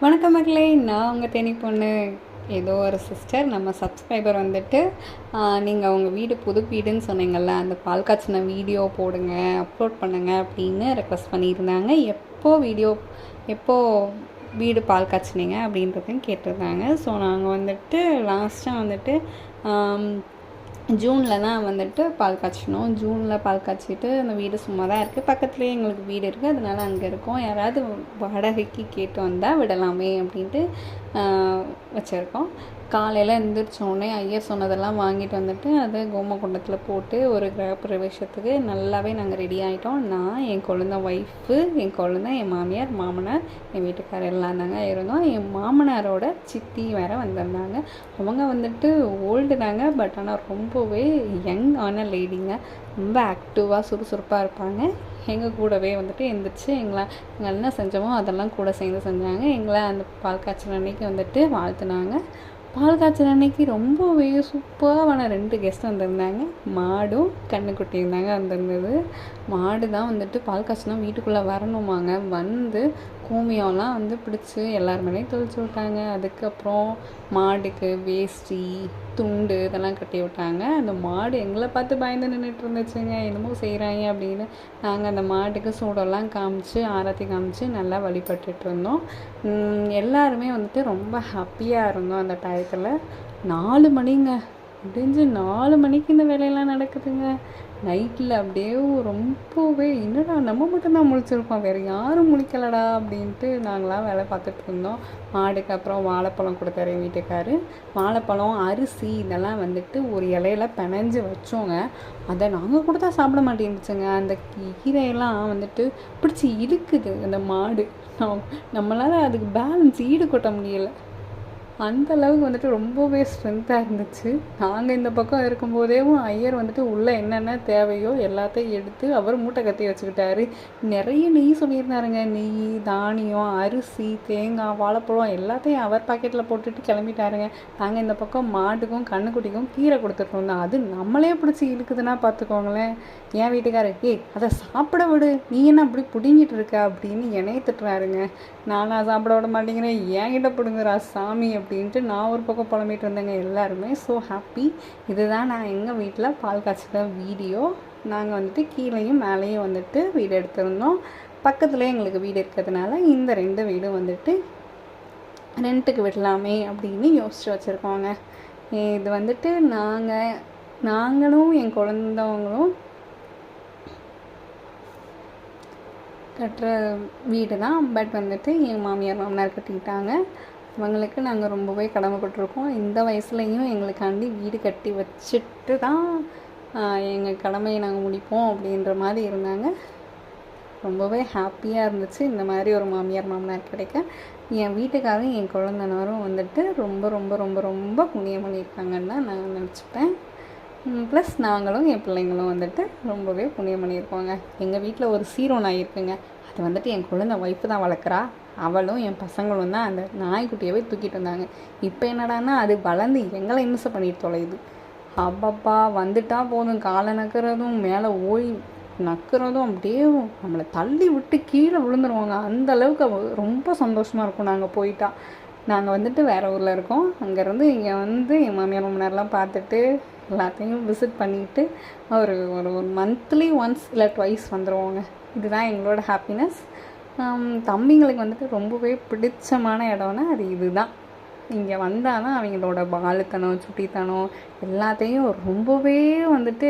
வணக்கம் மக்களே, நான் உங்கள் தேனி பொண்ணு. ஏதோ ஒரு சிஸ்டர் நம்ம சப்ஸ்கிரைபர் வந்துட்டு நீங்கள் உங்கள் வீடு புது வீடுன்னு சொன்னீங்கள்ல, அந்த பால் காய்ச்சின வீடியோ போடுங்க, அப்லோட் பண்ணுங்க அப்படின்னு ரெக்வஸ்ட் பண்ணியிருந்தாங்க. எப்போ வீடு பால் காய்ச்சினீங்க அப்படின்றதையும் கேட்டிருந்தாங்க. ஸோ நாங்கள் வந்துட்டு லாஸ்ட்டாக வந்துட்டு ஜூனில் தான் வந்துட்டு பால் காய்ச்சினோம். ஜூனில் பால் காய்ச்சிட்டு அந்த வீடு சும்மா தான் இருக்குது. பக்கத்துலேயே எங்களுக்கு வீடு இருக்குது, அதனால அங்கே இருக்கோம். யாராவது வாடகைக்கு கேட்டு வந்தால் விடலாமே அப்படின்ட்டு வச்சுருக்கோம். காலையில் எழுந்திரிச்சோடனே ஐயர் சொன்னதெல்லாம் வாங்கிட்டு வந்துட்டு அதை கோமகுண்டத்தில் போட்டு ஒரு கிரகப்பிரவேசத்துக்கு நல்லாவே நாங்கள் ரெடி ஆகிட்டோம். நான், என் குழந்தை ஒய்ஃபு, என் குழந்தை, என் மாமியார், மாமனார், என் வீட்டுக்காரர் எல்லாம் தாங்க இருந்தோம். என் மாமனாரோட சித்தி வேறு வந்திருந்தாங்க. அவங்க வந்துட்டு ஓல்டு தாங்க, பட் ஆனால் ரொம்பவே யங் ஆன லேடிங்க. ரொம்ப ஆக்டிவாக சுறுசுறுப்பாக இருப்பாங்க. எங்கள் கூடவே வந்துட்டு எழுந்திரிச்சு எங்கள் என்ன செஞ்சோமோ அதெல்லாம் கூட சேர்ந்து செஞ்சாங்க. எங்களை அந்த பால் காய்ச்சல் அன்னைக்கு வந்துட்டு வாழ்த்துனாங்க. பால் காய்ச்சல் அன்னைக்கு ரொம்பவே சூப்பரான 2 கெஸ்ட் வந்திருந்தாங்க. மாடும் கண்ணுக்குட்டியும் தாங்க வந்திருந்தது. மாடு தான் வந்துட்டு பால் காய்ச்சினா வீட்டுக்குள்ளே வரணுமாங்க. வந்து கோமியம்லாம் வந்து பிடிச்சி எல்லாருமேலேயும் தெளிச்சு விட்டாங்க. அதுக்கப்புறம் மாடுக்கு வேஷ்டி, துண்டு இதெல்லாம் கட்டி விட்டாங்க. அந்த மாடு எங்களை பார்த்து பயந்து நின்றுட்டு இருந்துச்சுங்க, என்னமோ செய்கிறாங்க அப்படின்னு. நாங்கள் அந்த மாட்டுக்கு சூடெல்லாம் காமிச்சு, ஆரத்தி காமிச்சு நல்லா வழிபட்டுட்டு இருந்தோம். எல்லாருமே வந்துட்டு ரொம்ப ஹாப்பியாக இருந்தோம். அந்த டயத்தில் 4 மணிங்க முடிஞ்சு 4 மணிக்கு இந்த வேலையெல்லாம் நடக்குதுங்க. நைட்டில் அப்படியே ரொம்பவே என்னடா நம்ம மட்டும்தான் முழிச்சிருக்கோம், வேறு யாரும் முழிக்கலடா அப்படின்ட்டு நாங்களாம் வேலை பார்த்துட்டு இருந்தோம். மாடுக்கு அப்புறம் வாழைப்பழம் கொடுத்தாரு என் வீட்டுக்காரு. வாழைப்பழம், அரிசி இதெல்லாம் வந்துட்டு ஒரு இலையில பிணைஞ்சு வச்சோங்க. அதை நாங்கள் கொடுத்தா சாப்பிட மாட்டேங்குச்சுங்க. அந்த கீரையெல்லாம் வந்துட்டு பிடிச்சி இழுக்குது அந்த மாடு. நம்மளால் அதுக்கு பேலன்ஸ் ஈடு கொட்ட முடியலை. அந்த அளவுக்கு வந்துட்டு ரொம்பவே ஸ்ட்ரென்த்தாக இருந்துச்சு. நாங்கள் இந்த பக்கம் இருக்கும்போதேவும் ஐயர் வந்துட்டு உள்ளே என்னென்ன தேவையோ எல்லாத்தையும் எடுத்து அவர் மூட்டை கட்டி வச்சுக்கிட்டாரு. நிறைய நெய் சொல்லியிருந்தாருங்க. நெய், தானியம், அரிசி, தேங்காய், வாழைப்பழம் எல்லாத்தையும் அவர் பாக்கெட்டில் போட்டுட்டு கிளம்பிட்டாருங்க. நாங்கள் இந்த பக்கம் மாட்டுக்கும் கண்ணுக்குட்டிக்கும் கீரை கொடுத்துட்டு இருந்தோம். அது நம்மளே பிடிச்சி இழுக்குதுன்னா பார்த்துக்கோங்களேன். என் வீட்டுக்காரர் அதை சாப்பிட விடு, நீ என்ன அப்படி பிடிங்கிட்டு இருக்க அப்படின்னு என்னைய திட்டுறாருங்க. நானாக சாப்பிட விட மாட்டேங்கிறேன், என்கிட்ட பிடுங்குறா சாமி அப்படின்ட்டு நான் ஒரு பக்கம் புலம்பிட்டு இருந்தேங்க. எல்லாருமே ஸோ ஹாப்பி. இதுதான் நான் எங்கள் வீட்டில் பால் காய்ச்சிட்ட வீடியோ. நாங்கள் வந்துட்டு கீழேயும் மேலேயும் வந்துட்டு வீடு எடுத்திருந்தோம். பக்கத்தில் எங்களுக்கு வீடு இருக்கிறதுனால இந்த 2 வீடும் வந்துட்டு ரெண்ட்டுக்கு விடலாமே அப்படின்னு யோசிச்சு வச்சுருக்கோங்க. இது வந்துட்டு நாங்களும் என் குழந்தவங்களும் கட்டுற வீடு தான். பட் வந்துட்டு என் மாமியார் மாமனார் கட்டிக்கிட்டாங்க. அவங்களுக்கு நாங்கள் ரொம்பவே கடமைப்பட்டிருக்கோம். இந்த வயசுலையும் எங்களுக்காண்டி வீடு கட்டி வச்சுட்டு தான் எங்கள் கடமையை நாங்கள் முடிப்போம் அப்படின்ற மாதிரி இருந்தாங்க. ரொம்பவே ஹாப்பியாக இருந்துச்சு இந்த மாதிரி ஒரு மாமியார் மாமனார் கிடைக்க. என் வீட்டுக்காரும் என் குழந்தனாரும் வந்துட்டு ரொம்ப ரொம்ப ரொம்ப ரொம்ப புண்ணியம் பண்ணியிருக்காங்கன்னு தான் நான் நினச்சிப்பேன். ப்ளஸ் நாங்களும் என் பிள்ளைங்களும் வந்துட்டு ரொம்பவே புண்ணியம் பண்ணியிருக்கோங்க. எங்கள் வீட்டில் ஒரு சீரோநாய் இருக்குங்க. அது வந்துட்டு என் குழந்தை ஒய்ஃபு தான் வளர்க்குறா. அவளும் என் பசங்களும் தான் அந்த நாய்க்குட்டியவே தூக்கிட்டு வந்தாங்க. இப்போ என்னடான்னா அது வளர்ந்து எங்களை இம்சை பண்ணிட்டு தொலையுது. அப்பப்பா வந்துட்டா போதும், காலை நக்கிறதும் மேலே ஓய் நக்கிறதும் அப்படியே நம்மளை தள்ளி விட்டு கீழே விழுந்துருவாங்க. அந்த அளவுக்கு ரொம்ப சந்தோஷமாக இருக்கும். நாங்கள் போயிட்டா நாங்கள் வந்துட்டு வேறு ஊரில் இருக்கோம். அங்கேருந்து இங்கே வந்து என் மாமியார் மாமனார்லாம் பார்த்துட்டு எல்லாத்தையும் விசிட் பண்ணிவிட்டு ஒரு ஒரு மந்த்லி ஒன்ஸ் இல்லை ட்வைஸ் வந்துடுவோங்க. இதுதான் எங்களோட ஹாப்பினஸ். தம்பிங்களுக்கு வந்துட்டு ரொம்பவே பிடிச்சமான இடம்னா அது இதுதான். இங்கே வந்தால் தான் அவங்களோட பாலுத்தனம், சுட்டித்தனம் எல்லாத்தையும் ரொம்பவே வந்துட்டு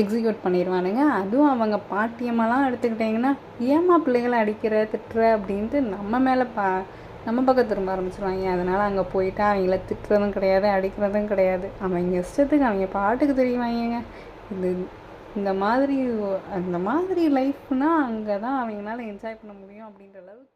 எக்ஸிக்யூட் பண்ணிடுவானுங்க. அதுவும் அவங்க பாட்டியம்மாலாம் எடுத்துக்கிட்டிங்கன்னா, ஏம்மா பிள்ளைகளை அடிக்கிற திட்டுற அப்படின்ட்டு நம்ம பக்கம் திரும்ப ஆரம்பிச்சிருவாங்க. அதனால் அங்கே போயிட்டா அவங்கள திட்டுறதும் கிடையாது, அடிக்கிறதும் கிடையாது. அவங்க இஷ்டத்துக்கு அவங்க பாட்டுக்கு தெரியுவாங்க. இந்த மாதிரி லைஃப்னால் அங்கே தான் அவங்களால என்ஜாய் பண்ண முடியும் அப்படின்ற அளவுக்கு